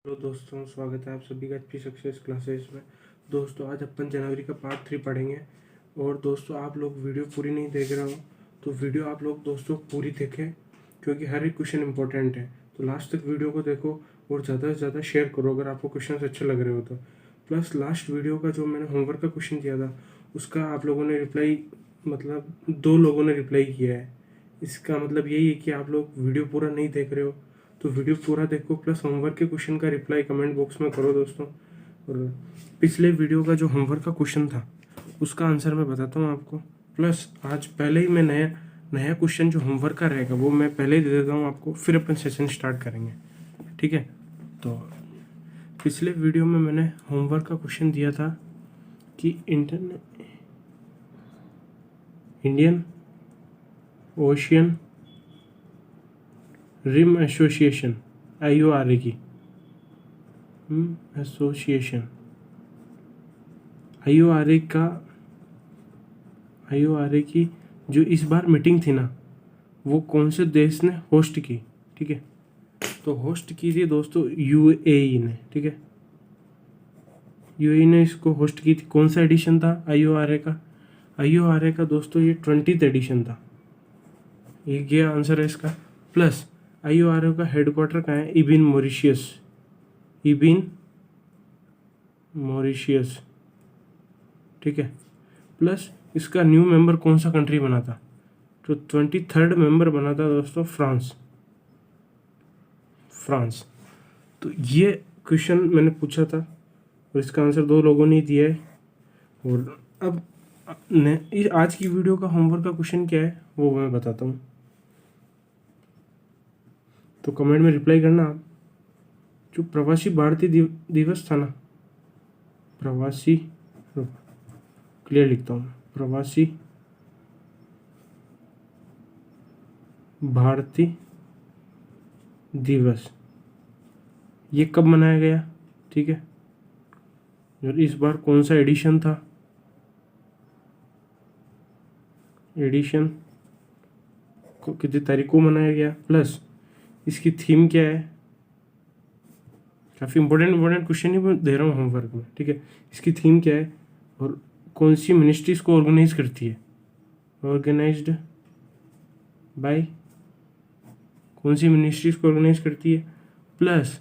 Hello दोस्तों, स्वागत है आप सभी का एचपी सक्सेस क्लासेस में। दोस्तों आज अपन जनवरी का पार्ट 3 पढ़ेंगे। और दोस्तों आप लोग वीडियो पूरी नहीं देख रहे हो तो वीडियो आप लोग दोस्तों पूरी देखें, क्योंकि हर एक क्वेश्चन इंपॉर्टेंट है। तो लास्ट तक वीडियो को देखो और ज़्यादा से ज़्यादा शेयर करो अगर आपको क्वेश्चन अच्छे लग रहे हो तो। प्लस लास्ट वीडियो का जो मैंने होमवर्क का क्वेश्चन दिया था उसका आप लोगों ने रिप्लाई, मतलब 2 लोगों ने रिप्लाई किया है। इसका मतलब यही है कि आप लोग वीडियो पूरा नहीं देख रहे हो, तो वीडियो पूरा देखो प्लस होमवर्क के क्वेश्चन का रिप्लाई कमेंट बॉक्स में करो दोस्तों। और पिछले वीडियो का जो होमवर्क का क्वेश्चन था उसका आंसर मैं बताता हूँ आपको। प्लस आज पहले ही मैं नया क्वेश्चन जो होमवर्क का रहेगा वो मैं पहले ही दे देता हूँ आपको, फिर अपन सेशन स्टार्ट करेंगे, ठीक है। तो पिछले वीडियो में मैंने होमवर्क का क्वेश्चन दिया था कि Indian Ocean Rim Association IORA की एसोसिएशन IORA की जो इस बार मीटिंग थी ना वो कौन से देश ने होस्ट की, ठीक है। तो होस्ट की थी दोस्तों UAE ने, ठीक है। UAE ने इसको होस्ट की थी। कौन सा एडिशन था IORA का दोस्तों ये 20th एडिशन था। ये आंसर है इसका। प्लस IORA का हेडक्वार्टर कहाँ है? इबिन मॉरिशियस, ठीक है। प्लस इसका न्यू मेंबर कौन सा कंट्री बना था? तो 23rd मेंबर बना था दोस्तों फ्रांस। तो ये क्वेश्चन मैंने पूछा था और इसका आंसर 2 लोगों ने दिया है। और अब आज की वीडियो का होमवर्क का क्वेश्चन क्या है वो मैं बताता हूँ, तो कमेंट में रिप्लाई करना आप। जो प्रवासी भारतीय दिवस था ना, प्रवासी क्लियर लिखता हूँ, प्रवासी भारतीय दिवस ये कब मनाया गया, ठीक है। और इस बार कौन सा एडिशन था, एडिशन को कितनी तारीख को मनाया गया, प्लस इसकी थीम क्या है। काफ़ी इंपॉर्टेंट क्वेश्चन ही मैं दे रहा हूँ होमवर्क में, ठीक है। इसकी थीम क्या है और कौन सी मिनिस्ट्री इसको ऑर्गेनाइज करती है, ऑर्गेनाइज्ड बाय कौन सी मिनिस्ट्री इसको ऑर्गेनाइज करती है। प्लस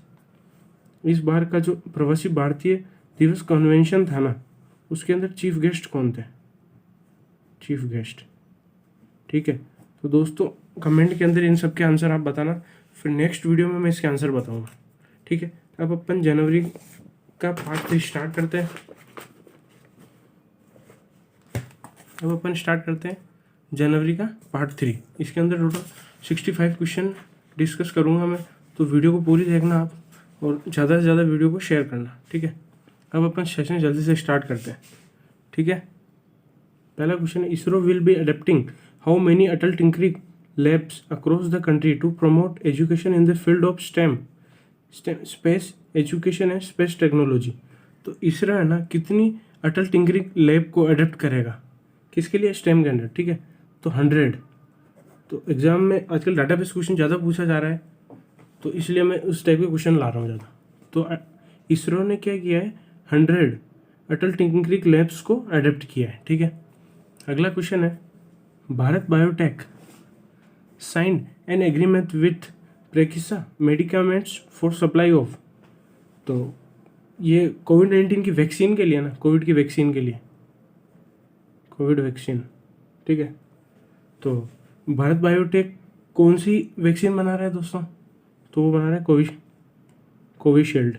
इस बार का जो प्रवासी भारतीय दिवस कन्वेंशन था ना उसके अंदर चीफ गेस्ट कौन थे, चीफ गेस्ट, ठीक है। तो दोस्तों कमेंट के अंदर इन सब के आंसर आप बताना, फिर नेक्स्ट वीडियो में मैं इसके आंसर बताऊंगा, ठीक है। अब अपन जनवरी का पार्ट 3 स्टार्ट करते हैं। जनवरी का पार्ट 3। इसके अंदर टोटल 65 क्वेश्चन डिस्कस करूंगा मैं, तो वीडियो को पूरी देखना आप और ज़्यादा से ज़्यादा वीडियो को शेयर करना, ठीक है। अब अपन सेशन जल्दी से स्टार्ट करते हैं, ठीक है। पहला क्वेश्चन है, ISRO will be adopting how many Atal tinkering labs across the country to promote education in the field of STEM space education and space technology. तो इसरो है ना कितनी अटल टिंकरिंग लैब को अडेप्ट करेगा, किसके लिए? स्टेम के अंदर, ठीक है। तो 100। तो एग्जाम में आजकल डाटाबेस क्वेश्चन ज़्यादा पूछा जा रहा है, तो इसलिए मैं उस टाइप के क्वेश्चन ला रहा हूँ ज़्यादा। तो इसरो ने क्या किया है, 100 अटल टिंकरिंग लैब्स को अडेप्ट किया है, ठीक है। अगला क्वेश्चन है, Bharat biotech sign an agreement with Precisa Medicamentos for supply of. तो ये कोविड-19 की वैक्सीन के लिए ना, कोविड की वैक्सीन के लिए, कोविड वैक्सीन, ठीक है। तो भारत बायोटेक कौन सी वैक्सीन बना रहा है दोस्तों? तो वो बना रहा है कोविशील्ड,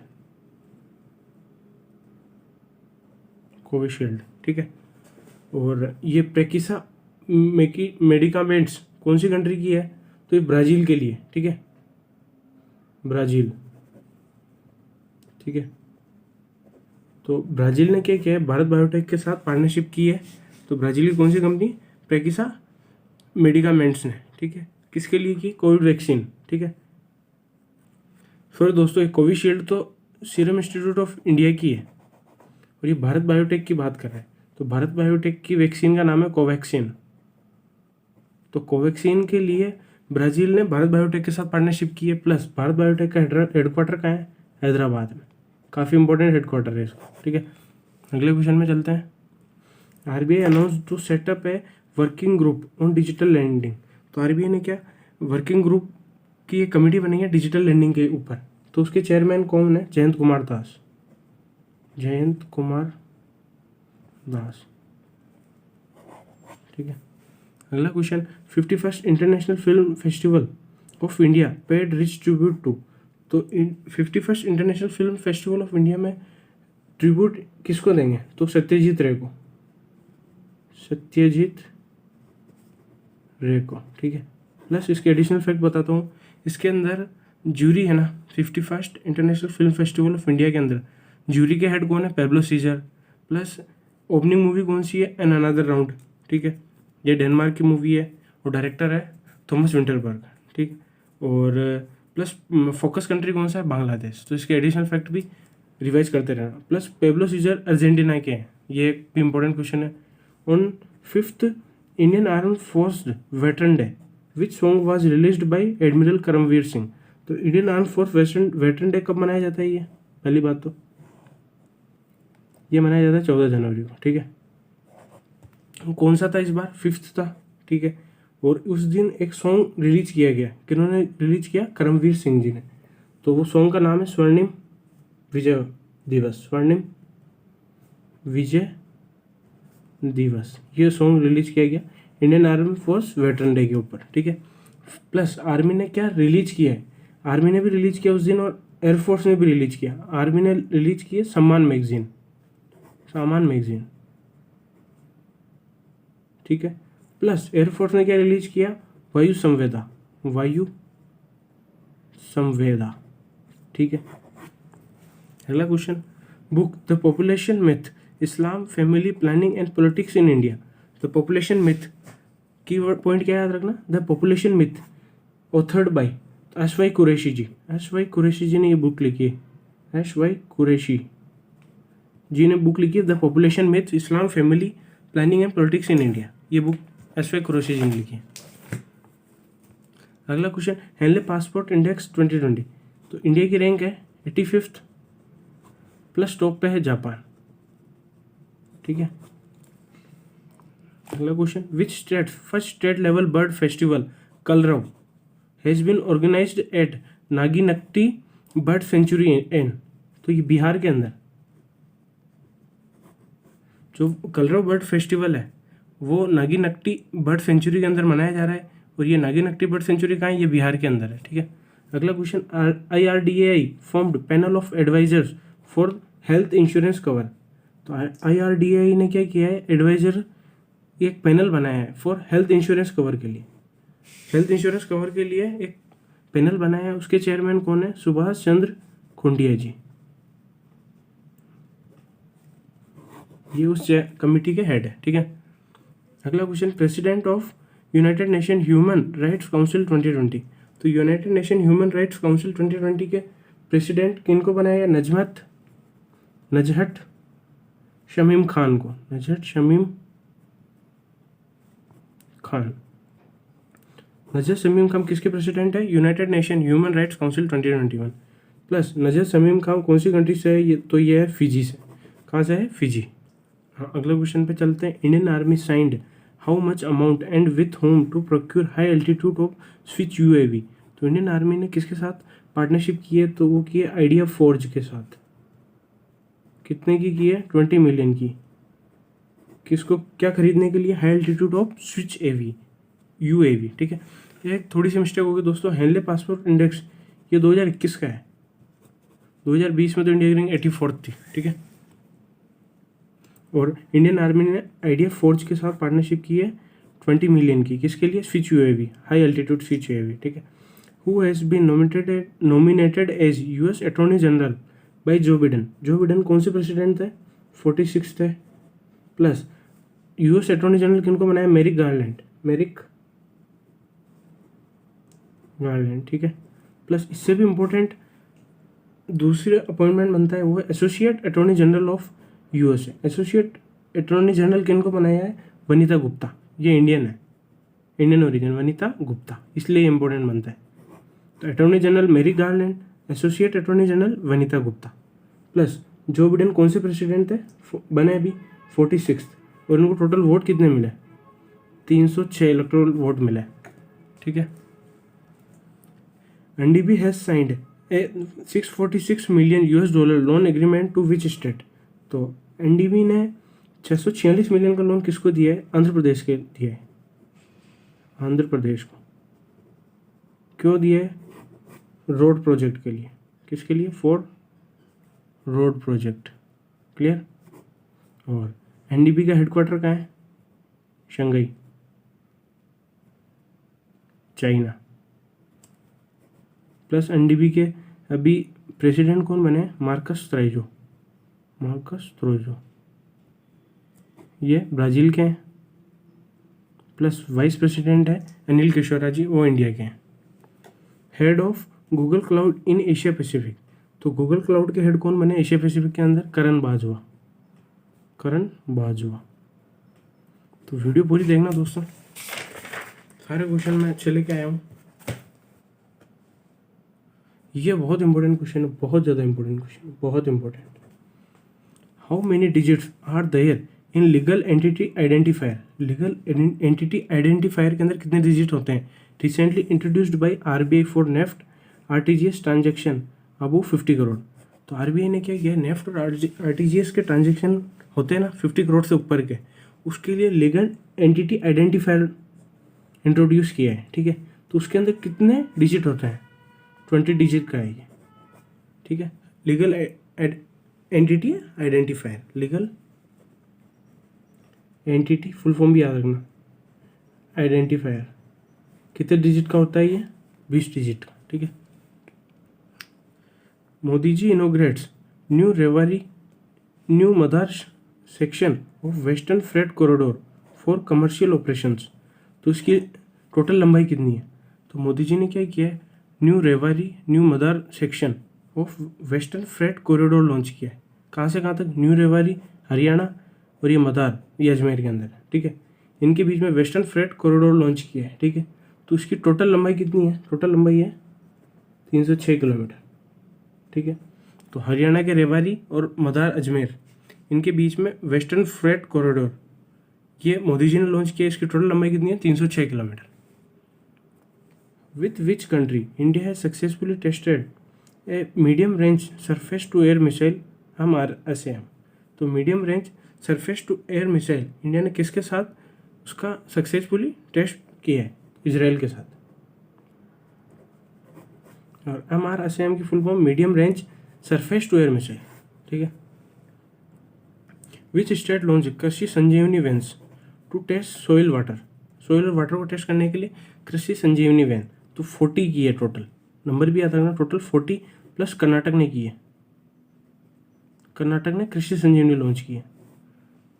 ठीक है। और ये प्रेकिसा मेडिकामेंट्स कौन सी कंट्री की है? तो ये ब्राज़ील के लिए, ठीक है, ब्राज़ील, ठीक है। तो ब्राज़ील ने क्या किया है, भारत बायोटेक के साथ पार्टनरशिप की है। तो ब्राज़ील की कौन सी कंपनी? प्रेकिसा मेडिकामेंट्स ने, ठीक है। किसके लिए की? कोविड वैक्सीन, ठीक है। फिर दोस्तों एक कोविशील्ड तो सीरम इंस्टीट्यूट ऑफ इंडिया की है और ये भारत बायोटेक की बात कर रहा है। तो भारत बायोटेक की वैक्सीन का नाम है कोवैक्सीन। तो कोवैक्सीन के लिए ब्राज़ील ने भारत बायोटेक के साथ पार्टनरशिप की है। प्लस भारत बायोटेक का हेडक्वार्टर कहाँ है? हैदराबाद में, काफ़ी इंपॉर्टेंट हेडक्वार्टर है इसको, ठीक है। अगले क्वेश्चन में चलते हैं। RBI announce to set up a working group on digital lending. तो आरबीआई ने क्या वर्किंग ग्रुप की एक कमेटी बनाई है डिजिटल लैंडिंग के ऊपर, तो उसके चेयरमैन कौन है? जयंत कुमार दास, जयंत कुमार दास, ठीक है। अगला question, 51st international film festival of India paid rich tribute to. तो 51st international film festival of India में ट्रिब्यूट किसको देंगे? तो सत्यजीत रे को, सत्यजीत रे को, ठीक है। प्लस इसके एडिशनल फैक्ट बताता हूँ, इसके अंदर जूरी है ना, 51st international film festival of India के अंदर जूरी के हेड कौन है? Pablo Cesar. Plus opening movie कौन सी है? एन अनदर राउंड, ठीक है। ये डेनमार्क की मूवी है और डायरेक्टर है थॉमस विंटरबर्ग, ठीक। और प्लस फोकस कंट्री कौन सा है? बांग्लादेश। तो इसके एडिशनल फैक्ट भी रिवाइज करते रहना। प्लस पेब्लो सीजर अर्जेंटीना के हैं, ये एक भी इंपॉर्टेंट क्वेश्चन है। On 5th Indian arm force veteran day which song was released by admiral Karambir Singh. तो Indian arm force veteran day कब मनाया जाता है? ये पहली बात तो ये मनाया जाता है 14 जनवरी को, ठीक है। कौन सा था इस बार? 5th था, ठीक है। और उस दिन एक सॉन्ग रिलीज किया गया, किन्होंने रिलीज किया? करमवीर सिंह जी ने। तो वो सॉन्ग का नाम है स्वर्णिम विजय दिवस, स्वर्णिम विजय दिवस। ये सॉन्ग रिलीज किया गया Indian army force veteran day के ऊपर, ठीक है। प्लस आर्मी ने क्या रिलीज किया है? आर्मी ने भी रिलीज किया उस दिन और एयरफोर्स ने भी रिलीज किया। आर्मी ने रिलीज किया सम्मान मैगजीन, सम्मान मैगजीन, ठीक है। प्लस एयरफोर्स ने क्या रिलीज किया? वायु संवेदा, वायु संवेदा, ठीक है। अगला question, book the population myth Islam family planning and politics in India. The population myth की पॉइंट क्या याद रखना? The population myth authored by S Y. Qureshi ji. S Y. Qureshi ji ने ये बुक लिखी है, एस.वाई. कुरैशी जी ने बुक लिखी है the population myth Islam family planning and politics in India. ये बुक एस.वाई. कुरैशी जी ने लिखी है। अगला क्वेश्चन, हेनले पासपोर्ट इंडेक्स 2020। तो इंडिया की रैंक है 85th, प्लस टॉप पे है जापान, ठीक है। अगला question, which state first state level bird festival Kalrav has been organised at Nagi Nakti bird sanctuary एन। तो ये बिहार के अंदर जो कलरव बर्ड फेस्टिवल है वो नागीनक्टी बर्ड सेंचुरी के अंदर मनाया जा रहा है, और ये नागीनक्टी बर्ड सेंचुरी कहाँ है? ये बिहार के अंदर है, ठीक है। अगला question, IRDAI formed panel of advisors for health insurance cover. तो IRDAI ने क्या किया है? एडवाइजर एक पैनल बनाया है फॉर हेल्थ इंश्योरेंस कवर के लिए। हेल्थ इंश्योरेंस कवर के लिए एक पैनल बनाया है, उसके चेयरमैन कौन है? सुभाष चंद्र खुंटिया जी, ये उस कमिटी के हेड है, ठीक है। अगला question, president of United Nation human rights council 2020। तो United Nation human rights council 2020 के प्रेसिडेंट किनको बनाया? नजहत शमीम खान को, नजहत शमीम खान। नजहत शमीम खान किसके प्रेसिडेंट है? United Nation human rights council 2021। Plus Nazhat Shamim Khan कौन सी कंट्री से है? ये तो ये है फिजी से। कहाँ से है? फिजी। हाँ, अगले क्वेश्चन पे चलते हैं। Indian army signed how much amount and with whom to procure high altitude of switch UAV। तो इंडियन आर्मी ने किसके साथ पार्टनरशिप की है? तो वो की है आइडिया फोर्ज के साथ। कितने की है? 20 मिलियन की। किसको क्या खरीदने के लिए? High altitude of switch UAV, ठीक है। एक थोड़ी सी मिस्टेक होगी दोस्तों, हेनले पासपोर्ट इंडेक्स ये 2021 का है, 2020 में तो इंडिया की रैंक 84 थी, ठीक है। और इंडियन आर्मी ने आइडिया फोर्ज के साथ पार्टनरशिप की है 20 मिलियन की। किसके लिए? Switch UAV, high altitude switch UAV, ठीक है। Who has been nominated as US attorney general by Joe Biden. Joe Biden कौन से प्रेसिडेंट थे? 46 थे। प्लस US अटॉर्नी जनरल किनको बनाया? मेरिक गार्लैंड, ठीक है। प्लस इससे भी इम्पोर्टेंट दूसरे अपॉइंटमेंट बनता है, वो है associate attorney general of USA। Associate attorney general किनको बनाया है? वनिता गुप्ता। ये इंडियन है, इंडियन ओरिजिन, वनिता गुप्ता, इसलिए इम्पोर्टेंट बनता है। तो attorney general Merrick Garland, associate attorney general Vanita Gupta. Plus Joe Biden कौन से प्रेसिडेंट थे, बने अभी 46, और उनको टोटल वोट कितने मिले, 306 इलेक्टोरल वोट मिले। ठीक है। NDB has signed a $646 million loan agreement to which state. तो एनडीबी ने 646 मिलियन का लोन किसको दिया है, आंध्र प्रदेश के दिया है, आंध्र प्रदेश को। क्यों दिया है, रोड प्रोजेक्ट के लिए। किसके लिए, फॉर रोड प्रोजेक्ट। क्लियर। और एनडीबी का हेडक्वार्टर कहाँ है, शंघाई, चाइना। प्लस एनडीबी के अभी प्रेसिडेंट कौन बने, मार्कस त्रोजो, ये ब्राज़ील के हैं। प्लस वाइस प्रेसिडेंट है अनिल किशोरा जी, वो इंडिया के हैं। Head of Google cloud in Asia Pacific. तो गूगल क्लाउड के हेड कौन बने एशिया पैसिफिक के अंदर, करण बाजवा। तो वीडियो पूरी देखना दोस्तों, सारे क्वेश्चन मैं अच्छे लेके आया हूँ। ये बहुत इंपॉर्टेंट क्वेश्चन है, बहुत ज़्यादा इंपॉर्टेंट क्वेश्चन, बहुत important. How many digits are there in legal entity identifier. Legal entity identifier के अंदर कितने डिजिट होते हैं। Recently introduced by RBI for NEFT RTGS transaction above 50 crore. तो आरबीआई ने क्या किया, नेफ्ट और आरटीजीएस के ट्रांजेक्शन होते हैं ना 50 करोड़ से ऊपर के, उसके लिए लीगल एंटिटी आइडेंटिफायर इंट्रोड्यूस किया है। ठीक है। तो उसके अंदर कितने डिजिट होते हैं, 20 डिजिट का है ये। ठीक है। Legal entity identifier, legal entity full form भी याद रखना, आइडेंटिफायर कितने डिजिट का होता है ये, 20 डिजिट का। ठीक है। Modi ji inaugurates new Madar section of western freight corridor for commercial operations. तो इसकी टोटल लंबाई कितनी है। तो मोदी जी ने क्या किया है, new Madar section of western freight corridor launch किया है। कहाँ से कहाँ तक, न्यू रेवाड़ी हरियाणा और ये मदार ये अजमेर के अंदर है। ठीक है। इनके बीच में वेस्टर्न फ्रेट कॉरिडोर लॉन्च किया है। ठीक है। तो इसकी टोटल लंबाई कितनी है, टोटल लंबाई है 306 किलोमीटर। ठीक है। तो हरियाणा के रेवाड़ी और मदार अजमेर इनके बीच में वेस्टर्न फ्रेट कॉरिडोर ये मोदी जी ने लॉन्च किया। इसकी टोटल लंबाई कितनी है, 306 kilometre. With which country India has successfully tested a medium range surface to air missile HIMARS। तो medium range surface to air missile India ने किसके साथ उसका सक्सेसफुली टेस्ट किया है, इजराइल के साथ। और HIMARS की full form medium range surface to air missile. ठीक है। Which state launch Krishi Sanjeevani vans to test soil water को टेस्ट करने के लिए कृषि संजीवनी वैन। तो 40 की है टोटल, नंबर भी याद रखना, टोटल 40 प्लस कर्नाटक ने की है। कर्नाटक ने कृषि संजीवनी लॉन्च की है।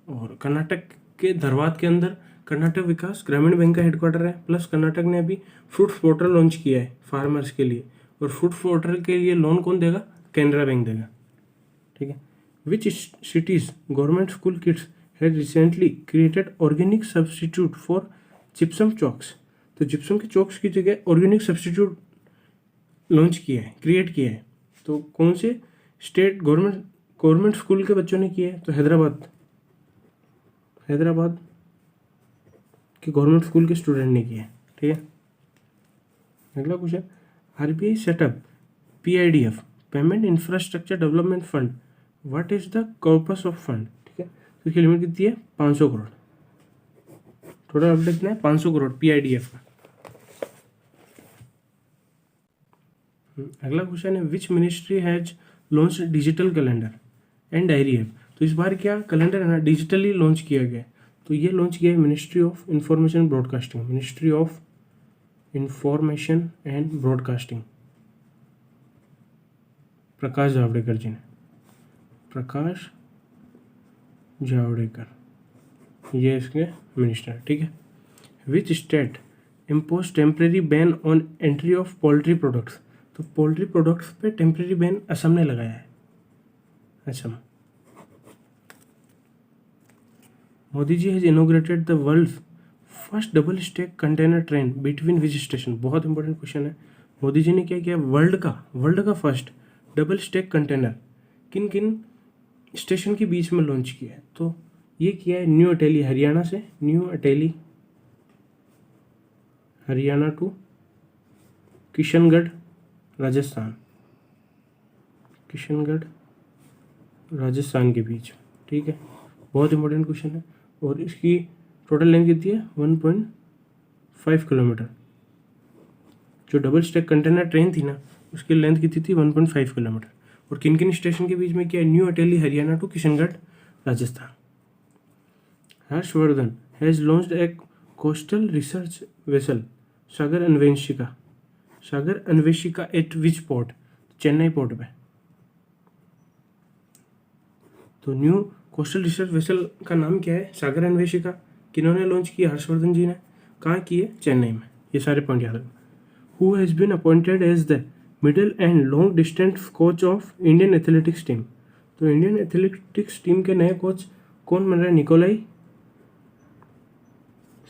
और कर्नाटक के धरवाद के अंदर कर्नाटक विकास ग्रामीण बैंक का हेडक्वार्टर है। प्लस कर्नाटक ने अभी फ्रूट पोर्टल लॉन्च किया है फार्मर्स के लिए, और फ्रूट पोर्टल के लिए लोन कौन देगा, कैनरा बैंक देगा। ठीक है। विच cities government school kids has recently created organic substitute for gypsum chalks. तो जिप्सम के चॉक्स की जगह ऑर्गेनिक सब्सटीट्यूट लॉन्च किया है, क्रिएट किया है। तो कौन से स्टेट गवर्नमेंट स्कूल के बच्चों ने किया है, तो हैदराबाद के गवर्नमेंट स्कूल के स्टूडेंट ने किया है। ठीक है। अगला question, RBI setup PIDF payment infrastructure development fund, what is the corpus of fund. ठीक है। तो इसकी लिमिट कितनी है, 500 करोड़। टोटल अपडेट कितना है, 500 करोड़ PIDF का। अगला क्वेश्चन है, विच ministry has launch digital calendar and diary app. तो इस बार क्या कैलेंडर है ना डिजिटली लॉन्च किया गया। तो ये लॉन्च किया है ministry of information broadcasting, ministry of information and broadcasting, Prakash Javadekar ji ने, प्रकाश जावड़ेकर ये इसके मिनिस्टर है। ठीक है। Which state impose temporary ban on entry of poultry products. तो पोल्ट्री प्रोडक्ट्स पे टेम्परेरी बैन असम ने लगाया है, Assam. Modi ji has inaugurated the world first double stack container train between which station. बहुत इंपॉर्टेंट क्वेश्चन है। मोदी जी ने क्या किया, वर्ल्ड का फर्स्ट डबल स्टैक कंटेनर किन किन स्टेशन के बीच में लॉन्च किया है। तो ये किया है न्यू अटेली हरियाणा से, न्यू अटेली हरियाणा टू किशनगढ़ राजस्थान, किशनगढ़ राजस्थान के बीच। ठीक है, बहुत इंपॉर्टेंट क्वेश्चन है। और इसकी टोटल लेंथ कितनी है, 1.5 किलोमीटर। जो डबल स्टैक कंटेनर ट्रेन थी ना, उसकी लेंथ कितनी थी, 1.5 किलोमीटर। और किन किन स्टेशन के बीच में किया, new Ateli Haryana to Kishangarh Rajasthan. Harshvardhan has launched a coastal research vessel Sagar Anveshika, Sagar Anveshika at which port, Chennai port पे। तो न्यू कोस्टल रिसर्च वेसल का नाम क्या है, सागर अन्वेषिका। किन्होंने लॉन्च किया, हर्षवर्धन जी ने। कहाँ की है, चेन्नई में। ये सारे पॉइंट याद रखना। Who has been appointed as the middle and long distance coach of Indian athletics team. तो इंडियन एथलेटिक्स टीम के नए कोच कौन बन रहे हैं, निकोलाई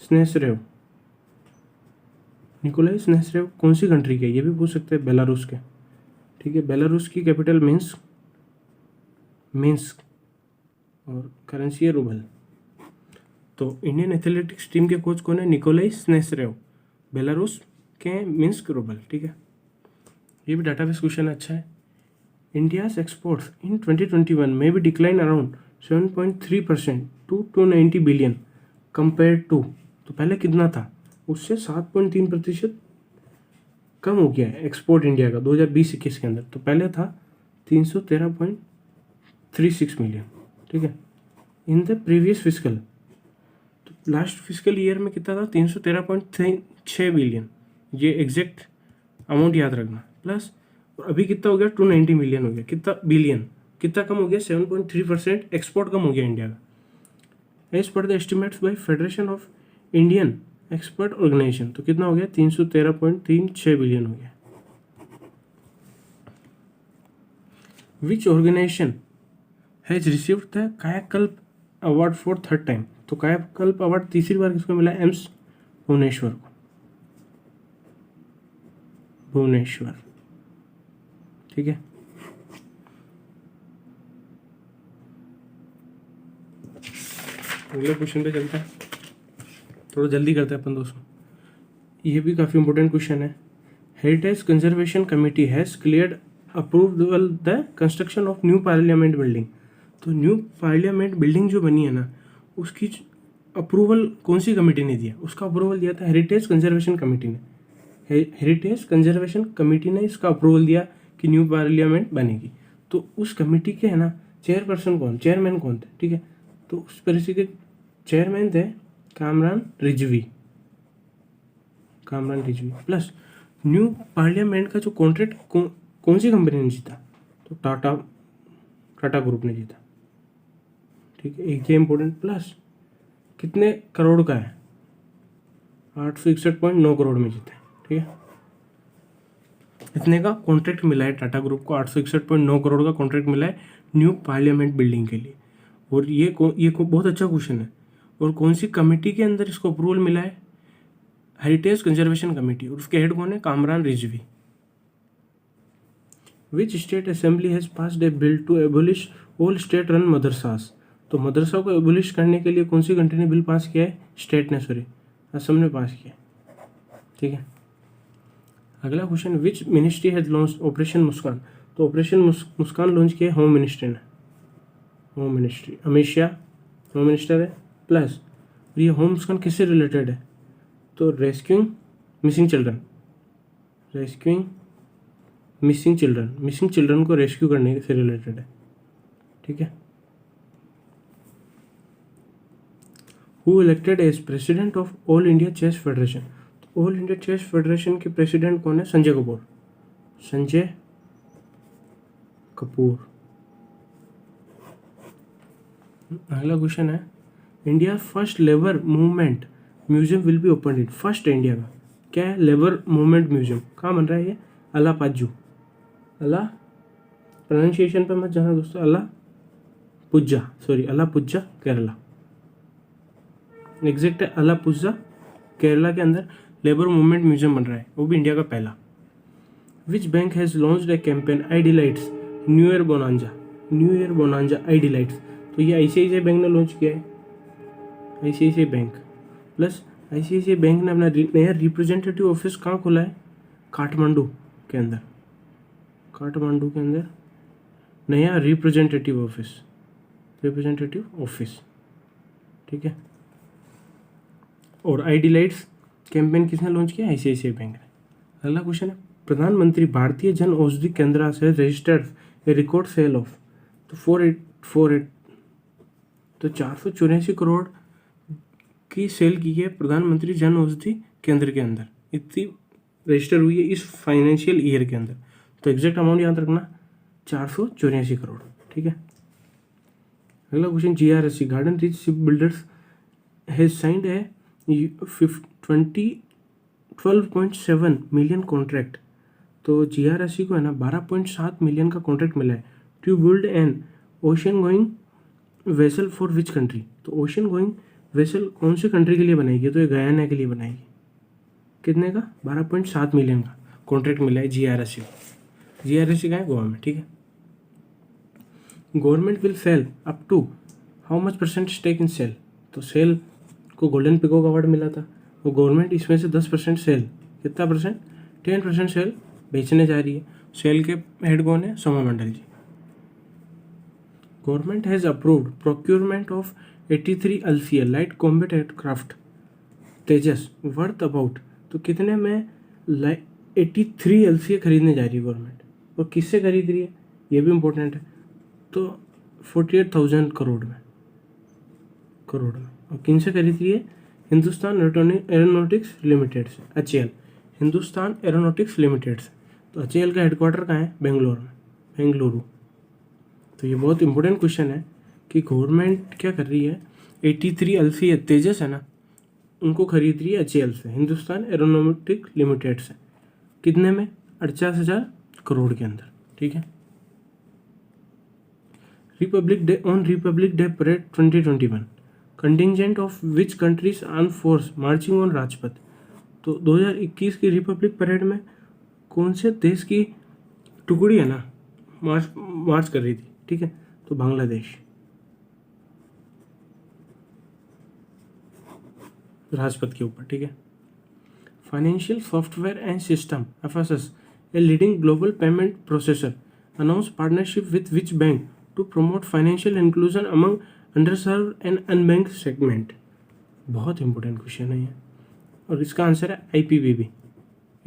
स्नेसरेव। निकोलाई स्नेसरेव कौन सी कंट्री के, ये भी पूछ सकते हैं, बेलारूस के। ठीक है, बेलारूस की कैपिटल मिन्स्क और करेंसी है रूबल। तो इंडियन एथलेटिक्स टीम के कोच कौन है, निकोलाई स्नेसरेव, बेलारूस के मिन्स्क रूबल। ठीक है, ये भी डाटाबेस क्वेश्चन अच्छा है। इंडियाज एक्सपोर्ट्स इन 2021 में भी decline around 7.3% to 290 billion compare to. तो पहले कितना था, उससे 7.3% कम हो गया है एक्सपोर्ट इंडिया का 2020-21 के अंदर। तो पहले था 313.36 मिलियन। ठीक है, इन द प्रीवियस फिजिकल, तो लास्ट फिजिकल ईयर में कितना था, 313.6 बिलियन। ये एग्जैक्ट अमाउंट याद रखना। प्लस अभी कितना हो गया, 290 मिलियन हो गया। कितना बिलियन, कितना कम हो गया, 7.3% एक्सपोर्ट कम हो गया इंडिया का। एज पर the estimates by federation of Indian expert organisation. तो कितना हो गया, 313.36 बिलियन हो गया। Which organisation has received the Kayakalp award for third time. तो कायाकल्प अवार्ड तीसरी बार किसको मिला, एम्स भुवनेश्वर को, भुवनेश्वर। ठीक है, अगले क्वेश्चन पे चलते हैं, थोड़ा जल्दी करते हैं अपन दोस्तों। ये भी काफ़ी इंपॉर्टेंट क्वेश्चन है। Heritage conservation committee has cleared approval the construction of new parliament building. तो न्यू पार्लियामेंट बिल्डिंग जो बनी है ना, उसकी अप्रूवल कौन सी कमेटी ने दिया, उसका अप्रूवल दिया था हेरिटेज कंजर्वेशन कमेटी ने। हेरिटेज कंजर्वेशन कमेटी ने इसका अप्रूवल दिया कि न्यू पार्लियामेंट बनेगी। तो उस कमेटी के है ना चेयरपर्सन कौन, चेयरमैन कौन थे। ठीक है, तो उस परिषद के चेयरमैन थे Kamran Rizvi, Kamran Rizvi. Plus new parliament का जो कॉन्ट्रैक्ट कौन सी कंपनी ने जीता, तो टाटा ग्रुप ने जीता। ठीक है, एक ये इंपॉर्टेंट। प्लस कितने करोड़ का है, 861.9 करोड़ में जीता है। ठीक है, इतने का कॉन्ट्रैक्ट मिला है टाटा ग्रुप को, 861.9 करोड़ का कॉन्ट्रैक्ट मिला है न्यू पार्लियामेंट बिल्डिंग के लिए। और ये बहुत अच्छा क्वेश्चन है। और कौन सी कमेटी के अंदर इसको अप्रूवल मिला है, हेरिटेज कंजर्वेशन कमेटी, और उसके हेड कौन है, Kamran Rizvi. Which state assembly has passed a bill to abolish all state run madrasas. तो मदरसा को एबोलिश करने के लिए कौन सी कंट्री ने बिल पास किया है, स्टेट ने, सॉरी असम ने पास किया। ठीक है, अगला question, which ministry has launch operation Muskaan. तो ऑपरेशन मुस्कान लॉन्च किया होम मिनिस्ट्री ने, home ministry, Amit Shah home minister है। प्लस ये होम मुस्कान किससे रिलेटेड है, तो rescuing missing children, rescuing missing children को रेस्क्यू करने से रिलेटेड है। ठीक है, who elected as president of All India chess federation. तो ऑल इंडिया चेस फेडरेशन के प्रेसिडेंट कौन है, संजय कपूर, संजय कपूर। अगला क्वेश्चन है, India first labour movement museum will be open in. First India का क्या है, लेबर मूवमेंट म्यूजियम। कहाँ बन रहा है ये, अलापाजू, अला प्रोनाउंसिएशन पे मत जाना दोस्तों, अलापुझा केरला, एग्जैक्ट है अलापुझा केरला के अंदर लेबर मूवमेंट म्यूजियम बन रहा है, वो भी इंडिया का पहला। विच bank has launched A campaign I delights new year bonanza I delights. तो ये ICICI बैंक ने लॉन्च किया है, ICICI bank. Plus ICICI bank ने अपना नया रिप्रेजेंटेटिव ऑफिस कहाँ खोला है? काठमांडू के अंदर नया रिप्रेजेंटेटिव ऑफिस, ठीक है। और आई डिलाइट्स कैंपेन किसने लॉन्च किया? ICICI बैंक ने। अगला क्वेश्चन है, प्रधानमंत्री भारतीय जन औषधि केंद्र से registered a record sale of, तो 484 करोड़ की सेल की है प्रधानमंत्री जन औषधि केंद्र के अंदर, इतनी रजिस्टर हुई है इस फाइनेंशियल ईयर के अंदर। तो एग्जैक्ट अमाउंट याद रखना 484 करोड़, ठीक है। अगला question, GRSC garden rich ship builders has signed A 12.7 million contract. तो GRSC को है ना 12.7 मिलियन का कॉन्ट्रैक्ट मिला है to build an ocean going vessel for which country. तो ओशन गोइंग वेसल कौन सी कंट्री के लिए बनाएगी? तो ये गयाना के लिए बनाएगी। कितने का? 12.7 मिलियन का कॉन्ट्रैक्ट मिला है GRSC को। GRSC का है गोवा में, ठीक है। Government will sell up to how much % stake in SAIL. तो सेल को गोल्डन पिकॉक अवार्ड मिला था, वो गवर्नमेंट इसमें से 10% सेल, कितना %? 10% सेल बेचने जा रही है। सेल के हेड कौन है? Soma Mondal ji. Government has approved procurement of 83 LCA light combat aircraft Tejas worth about, तो कितने में 83 LCA खरीदने जा रही है गवर्नमेंट, और किससे खरीद रही है ये भी इम्पोर्टेंट है। तो 48,000 करोड़ में, और किन से खरीद रही है? हिंदुस्तान एरोनॉटिक्स लिमिटेड से, HAL, हिंदुस्तान एरोनॉटिक्स लिमिटेड से। तो HAL का हेडक्वार्टर कहाँ है? बेंगलुरु। तो ये बहुत इंपॉर्टेंट क्वेश्चन है कि गवर्नमेंट क्या कर रही है, 83 LCA तेजस है ना, उनको खरीद रही है HAL से, हिंदुस्तान एरोनॉटिक्स लिमिटेड से। कितने में? 48,000 करोड़ के अंदर, ठीक है। Republic day parade 2021 contingent of which countries arm force marching on Rajpath. तो 2021 की रिपब्लिक परेड में कौन से देश की टुकड़ी है ना मार्च कर रही थी, ठीक है? तो बांग्लादेश, राजपथ के ऊपर, ठीक है। Financial software and system FSS, a leading global payment processor, announce partnership with which bank to promote financial inclusion among underserve and unbank segment. बहुत इंपॉर्टेंट क्वेश्चन है ये, और इसका आंसर है IPPB,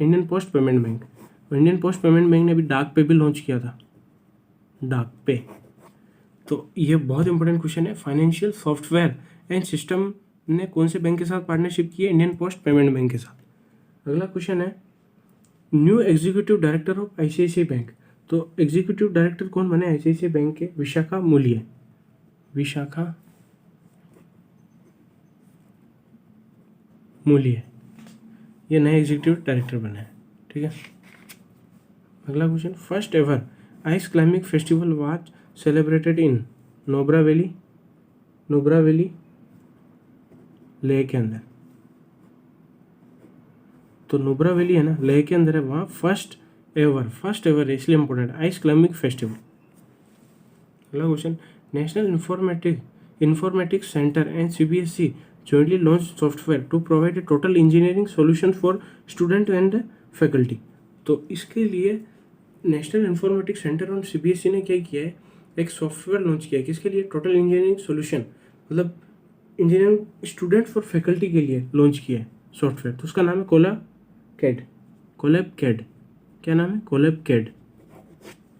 Indian post payment bank. और Indian post payment bank ने अभी डाक पे भी लॉन्च किया था, डाक पे। तो ये बहुत इंपॉर्टेंट क्वेश्चन है। फाइनेंशियल सॉफ्टवेयर एंड सिस्टम ने कौन से बैंक के साथ पार्टनरशिप की है? इंडियन पोस्ट पेमेंट बैंक के साथ। अगला क्वेश्चन है, new executive director of ICICI bank. तो एग्जीक्यूटिव डायरेक्टर कौन बने ICICI बैंक के? विशाखा मूल्य, ये नए एग्जीक्यूटिव डायरेक्टर बने हैं, ठीक है। अगला question, first ever ice climbing festival was celebrated in Nubra valley Leh के अंदर। तो नुब्रा वैली है ना, लेह के अंदर है, वहाँ फर्स्ट एवर है, इसलिए इंपॉर्टेंट, आइस क्लाइंबिंग फेस्टिवल। अगला question, national informatics centre and CBSE jointly launched software to provide a total engineering solution for student and faculty। तो इसके लिए नेशनल इंफॉर्मेटिक्स सेंटर और CBSE ने क्या किया है, एक सॉफ्टवेयर लॉन्च किया है। किसके लिए? टोटल इंजीनियरिंग सॉल्यूशन, मतलब इंजीनियरिंग स्टूडेंट और फैकल्टी के लिए लॉन्च किया है सॉफ्टवेयर। तो उसका नाम है कोलैब कैड। क्या नाम है? कोलैब कैड,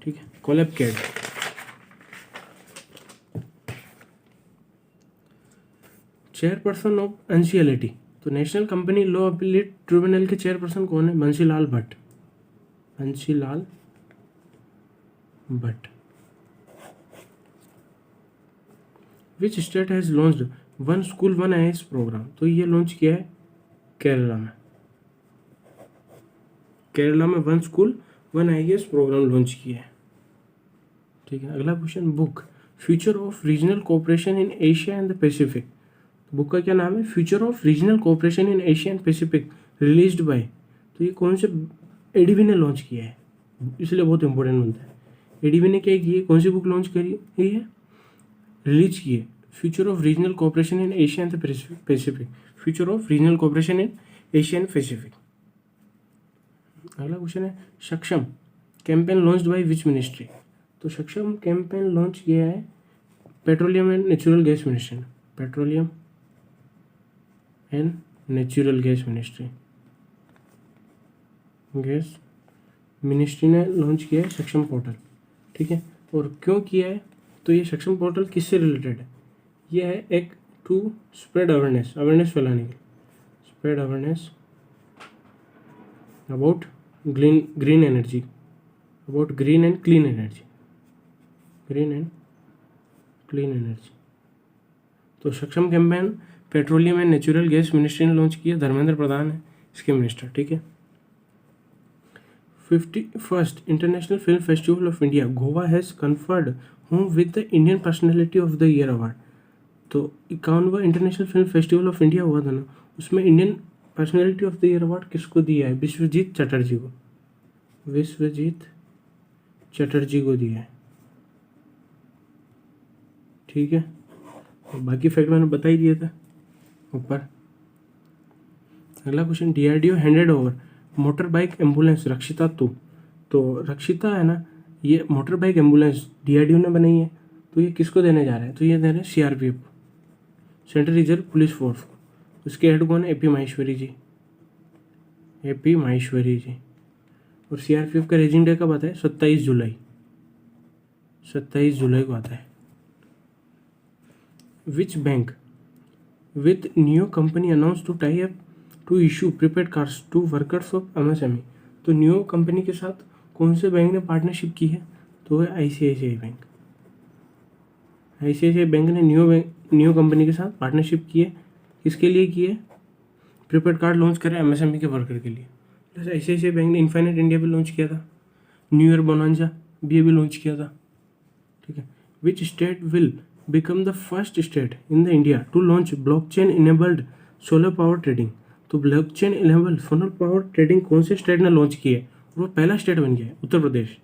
ठीक है, colab cad. Chairperson of NCLT, तो national company law appellate tribunal के चेयरपर्सन कौन है? Bansilal Bhatt. Which state has launched one school one IAS programme. तो ये लॉन्च किया है केरला में one school one IAS programme launch किया है, ठीक है। अगला question, book future of regional cooperation in Asia and the Pacific. Book का क्या नाम है? Future of regional cooperation in Asia and Pacific, released by. तो ये कौन से ADB ने लॉन्च किया है? इसलिए बहुत इंपॉर्टेंट बनता है। एडीबी ने क्या की है, कौन सी बुक लॉन्च करी है, रिलीज की है, future of regional cooperation in Asia and Pacific, future of regional cooperation in Asia and Pacific. अगला क्वेश्चन है Saksham campaign launched by which ministry. तो सक्षम कैंपेन लॉन्च किया है petroleum and natural gas ministry ने, petroleum and natural gas ministry ने launch किया है सक्षम पोर्टल, ठीक है। और क्यों किया है, तो ये सक्षम पोर्टल किससे रिलेटेड है, ये है एक टू स्प्रेड अवेयरनेस फैलाने के, spread awareness about green energy, about green and clean energy, green and clean energy. तो Saksham campaign petroleum and natural gas ministry ने लॉन्च किया, धर्मेंद्र प्रधान है इसके मिनिस्टर, ठीक है। 51st international film festival of India Goa has conferred whom with the Indian personality of the year award. तो 51वां international film festival of India हुआ था ना, उसमें Indian personality of the year award किसको दिया है, विश्वजीत चटर्जी को, विश्वजीत चटर्जी को दिया है, ठीक है। और बाकी फैक्ट मैंने बता ही दिया था ऊपर। अगला question, DRDO handed over motor bike ambulance रक्षिता 2। तो रक्षिता है ना, ये मोटर बाइक एम्बुलेंस डीआरडीओ ने बनाई है, तो ये किसको देने जा रहे हैं, तो ये दे रहे हैं CRPF, central reserve police force को। उसके हेड कौन है, एपी माहेश्वरी जी, एपी माहेश्वरी जी। और सीआरपीएफ का रेजिंग डे कब आता है, 27 जुलाई, 27 जुलाई को आता है। Which bank with Niyo company announce to tie up to issue prepaid cards to workers of MSME. तो नियो कंपनी के साथ कौन से बैंक ने पार्टनरशिप की है, तो है आईसीआईसीआई बैंक। आईसीआईसीआई बैंक ने नियो कंपनी के साथ पार्टनरशिप की है, किसके लिए की है, प्रीपेड कार्ड लॉन्च करे एमएसएमई के वर्कर के लिए। प्लस आईसीआईसीआई बैंक ने इन्फाइनाइट इंडिया भी लॉन्च किया था, न्यू ईयर बोनांजा भी लॉन्च किया था, ठीक है। Which state will become the first state in the India to launch blockchain enabled solar power trading. तो blockchain enabled solar power trading कौन से स्टेट ने लॉन्च की है, वो पहला स्टेट बन गया है उत्तर प्रदेश।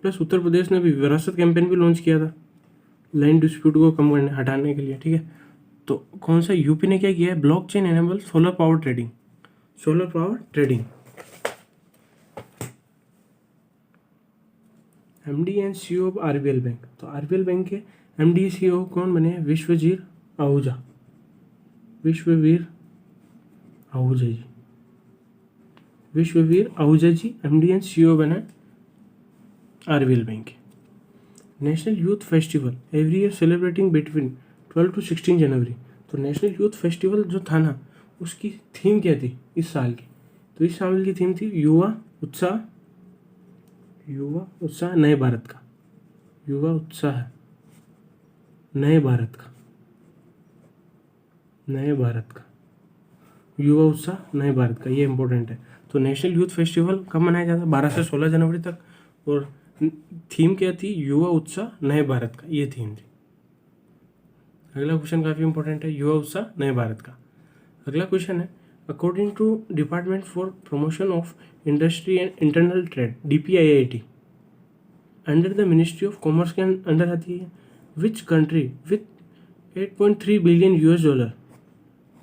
प्लस उत्तर प्रदेश ने भी विरासत कैंपेन भी लॉन्च किया था लैंड डिस्प्यूट को कम करने हटाने के लिए, ठीक है। तो कौन सा, यूपी ने क्या किया है, blockchain enabled solar power trading, solar power trading. MD and CEO of RBL bank. तो आरबीएल बैंक के एमडी सीईओ कौन बने हैं, विश्ववीर आहूजा, विश्ववीर आहूजा जी, विश्ववीर आहूजा जी एमडी एंड सीईओ बने आरबीएल बैंक के। National youth festival every year celebrating between 12 to 16 जनवरी। तो national youth festival जो था ना, उसकी थीम क्या थी इस साल की, तो इस साल की थीम थी युवा उत्साह, युवा उत्साह नए भारत का, युवा उत्साह नए भारत का, नए भारत का, युवा उत्साह नए भारत का, ये इंपॉर्टेंट है। तो नेशनल यूथ फेस्टिवल कब मनाया जाता है, 12 से 16 जनवरी तक। और थीम क्या थी, युवा उत्साह नए भारत का, ये थीम थी। अगला क्वेश्चन काफ़ी इंपॉर्टेंट है, युवा उत्साह नए भारत का। अगला क्वेश्चन है, according to department for promotion of industry and internal trade DPIIT under the ministry of commerce के अंडर आती है, which country with 8.3 billion $US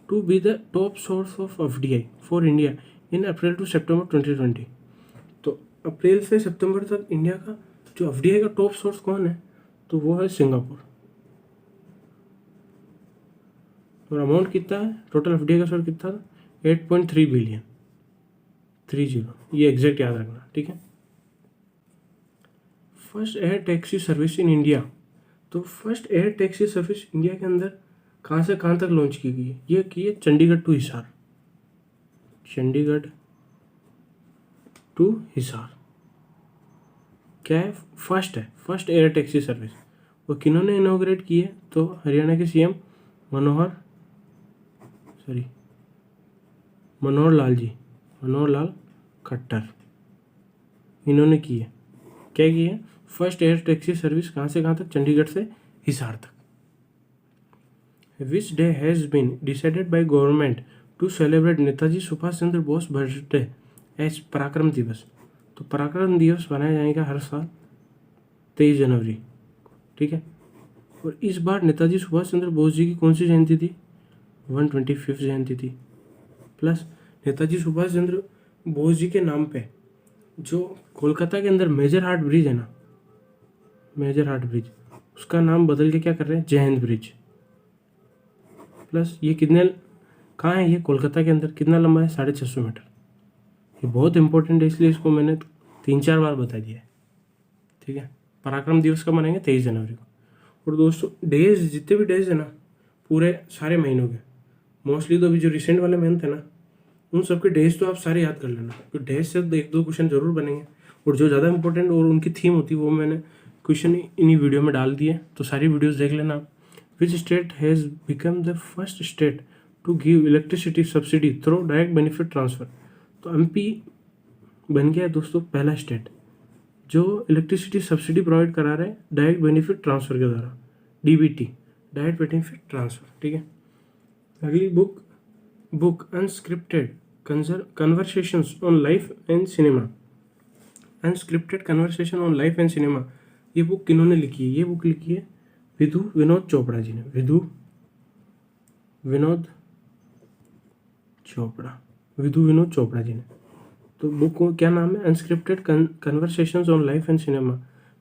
to be the top source of FDI for India in April to सितंबर 2020। तो अप्रैल से सितंबर तक India का जो FDI का टॉप सोर्स कौन है, तो वो है सिंगापुर। और अमाउंट कितना है, टोटल FDI का सोर्स कितना था, 8.3 बिलियन 30, ये एग्जैक्ट याद रखना, ठीक है। First air taxi service in India. तो first air taxi service India के अंदर कहाँ से कहाँ तक लॉन्च की गई है, ये की है चंडीगढ़ टू हिसार, चंडीगढ़ टू हिसार। क्या है, फर्स्ट है, फर्स्ट एयर टैक्सी सर्विस। वो किन्होंने इनॉग्रेट की है, तो हरियाणा के CM मनोहर लाल खट्टर, इन्होंने की है। क्या की है, फर्स्ट एयर टैक्सी सर्विस कहाँ से कहाँ तक, चंडीगढ़ से हिसार तक। Which day has been decided by government to celebrate Netaji Subhash Chandra Bose birthday as Parakram Diwas. तो पराक्रम दिवस मनाया जाएगा हर साल 23 जनवरी, ठीक है। और इस बार नेताजी सुभाष चंद्र बोस जी की कौन सी जयंती थी? 125वीं जयंती थी। प्लस नेताजी सुभाष चंद्र बोस जी के नाम पे जो कोलकाता के अंदर मेजर हार्ट ब्रिज है ना, मेजर हार्ट ब्रिज, उसका नाम बदल के क्या कर रहे हैं? जय हिंद ब्रिज। प्लस ये कितने कहाँ है? ये कोलकाता के अंदर। कितना लंबा है? 650 मीटर। ये बहुत इंपॉर्टेंट है, इसलिए इसको मैंने 3-4 बार बता दिया है, ठीक है। पराक्रम दिवस कब मनाएंगे? 23 जनवरी को। और दोस्तों डेज, जितने भी डेज है ना पूरे सारे महीनों के, मोस्टली तो अभी जो रिसेंट वाले मंथ है ना, उन सबके डेज तो आप सारे याद कर लेना, तो डेज से 1-2 क्वेश्चन जरूर बनेंगे। और जो ज़्यादा इंपॉर्टेंट और उनकी थीम होती है वो मैंने क्वेश्चन इन्हीं वीडियो में डाल दिए, तो सारी वीडियोस देख लेना आप। Which state has become the first state to give electricity subsidy through direct benefit transfer? तो एमपी बन गया है दोस्तों पहला स्टेट जो इलेक्ट्रिसिटी सब्सिडी प्रोवाइड करा रहा है डायरेक्ट बेनिफिट ट्रांसफ़र के द्वारा, डीबीटी, डायरेक्ट बेनिफिट ट्रांसफ़र, ठीक है। अगली book unscripted conversations on life and cinema. Unscripted conversation on life and cinema, ये बुक किन्होंने लिखी है? ये बुक लिखी है विधु विनोद चोपड़ा जी ने। विधु विनोद चोपड़ा जी ने। तो बुक को क्या नाम है? Unscripted conversations on life and cinema,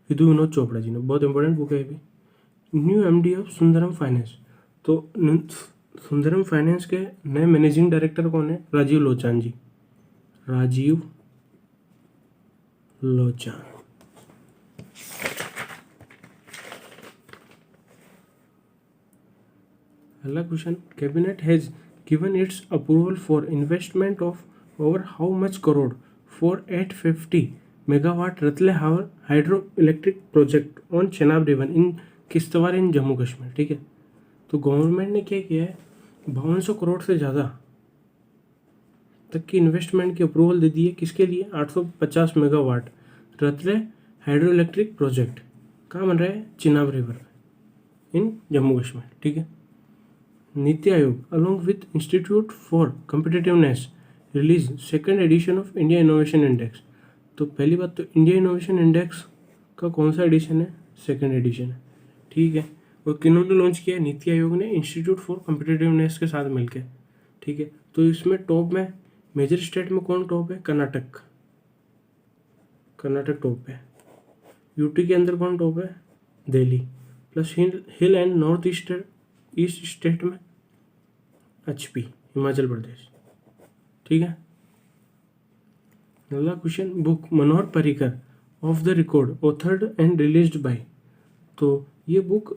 Vidhu Vinod Chopra ji ने। बहुत इंपॉर्टेंट बुक है भी। New MD of Sundaram finance, तो सुंदरम फाइनेंस के नए मैनेजिंग डायरेक्टर कौन है? राजीव लोचान जी। राजीव लोचान। अगला question, cabinet has given its approval for investment of over how much crore for 850 megawatt Ratle hydro electric project on Chenab river in Kishtwar in Jammu Kashmir, ठीक है। तो गवर्नमेंट ने क्या किया है? 5200 करोड़ से ज़्यादा तक की इन्वेस्टमेंट की अप्रूवल दे दी है। किसके लिए? 850 megawatt Ratle hydro electric project कहाँ बन रहा है? चिनाब रिवर इन जम्मू कश्मीर, ठीक है। NITI Aayog along with institute for competitiveness release second edition of India innovation index. तो पहली बात तो इंडिया इनोवेशन इंडेक्स का कौन सा एडिशन है? सेकेंड एडिशन है, ठीक है। और किन्होंने लॉन्च किया? नीति आयोग ने इंस्टीट्यूट फॉर कॉम्पिटिटिवनेस के साथ मिलकर, ठीक है। तो इसमें टॉप में मेजर स्टेट में कौन टॉप है? कर्नाटक टॉप है। यूटी के अंदर कौन टॉप है? Delhi. Plus hill and north east state में HP, हिमाचल प्रदेश, ठीक है। अगला question, book Manohar Parrikar off the record authored and released by. तो ये बुक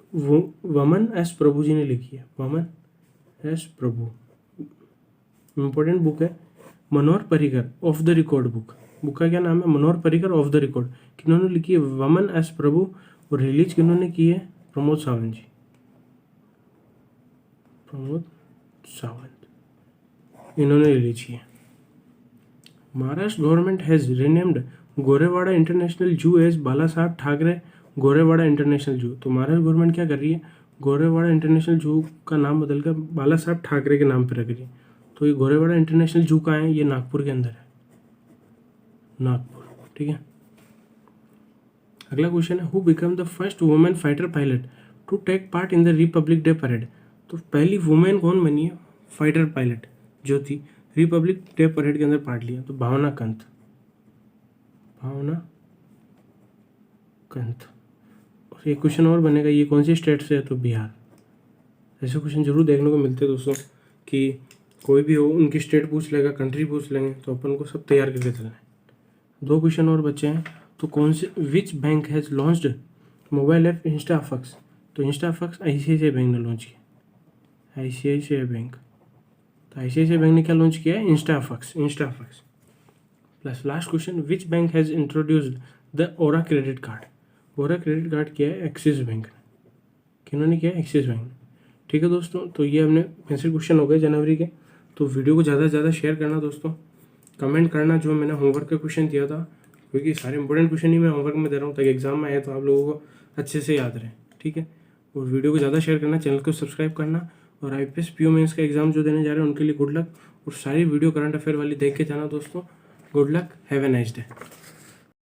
वमन एस प्रभु जी ने लिखी है। वमन एस प्रभु, इंपॉर्टेंट बुक है। Manohar Parrikar off the record book का क्या नाम है? Manohar Parrikar off the record. किन्होंने लिखी है? वमन एस प्रभु। और रिलीज किन्होंने की है? प्रमोद सावंत जी। इन्होंने रिलीज की है। Maharashtra government has renamed Gorewada international जू एज बाला साहब ठाकरे गोरेवाड़ा इंटरनेशनल जू। तो महाराष्ट्र गवर्नमेंट क्या कर रही है? गोरेवाड़ा इंटरनेशनल जू का नाम बदलकर बाला साहब ठाकरे के नाम पर रख रही है। तो ये गोरेवाड़ा इंटरनेशनल जू कहाँ है? ये नागपुर के अंदर है, नागपुर, ठीक है। अगला क्वेश्चन है, who become the first women fighter pilot to take part in the republic day parade. तो पहली वुमेन कौन बनी है फाइटर पायलट जो थी रिपब्लिक डे परेड के अंदर पार्ट लिया? तो भावना कंत। और एक क्वेश्चन और बनेगा, ये कौन सी स्टेट से है? तो बिहार। ऐसे क्वेश्चन जरूर देखने को मिलते हैं दोस्तों, कि कोई भी हो उनकी स्टेट पूछ लेगा, कंट्री पूछ लेंगे, तो अपन को सब तैयार करके चलना है। 2 क्वेश्चन और बचे हैं। तो कौन से which bank has launched mobile app InstaFX? तो इंस्टाफक्स ICICI बैंक ने लॉन्च किया, ICICI बैंक। तो ICICI बैंक ने क्या लॉन्च किया है? InstaFX. Plus last question, which bank has introduced the Aura credit card? Aura credit card किया है एक्सिस बैंक ने। किन्होंने किया? एक्सिस बैंक ने, ठीक है दोस्तों। तो ये हमने 65 क्वेश्चन हो गए जनवरी के। तो वीडियो को ज़्यादा से ज़्यादा शेयर करना दोस्तों, कमेंट करना जो मैंने होमवर्क का क्वेश्चन दिया था, क्योंकि सारे इंपॉर्टेंट क्वेश्चन ही मैं होमवर्क में दे रहा हूँ ताकि एग्जाम में आए तो आप लोगों को अच्छे से याद रहे, ठीक है। और वीडियो को ज़्यादा शेयर करना, चैनल को सब्सक्राइब करना। और IPS PO मेंस का एग्जाम जो देने जा रहे हैं उनके लिए गुड लक। और सारी वीडियो करंट अफेयर वाली देख के जाना दोस्तों। Good luck, have a nice day.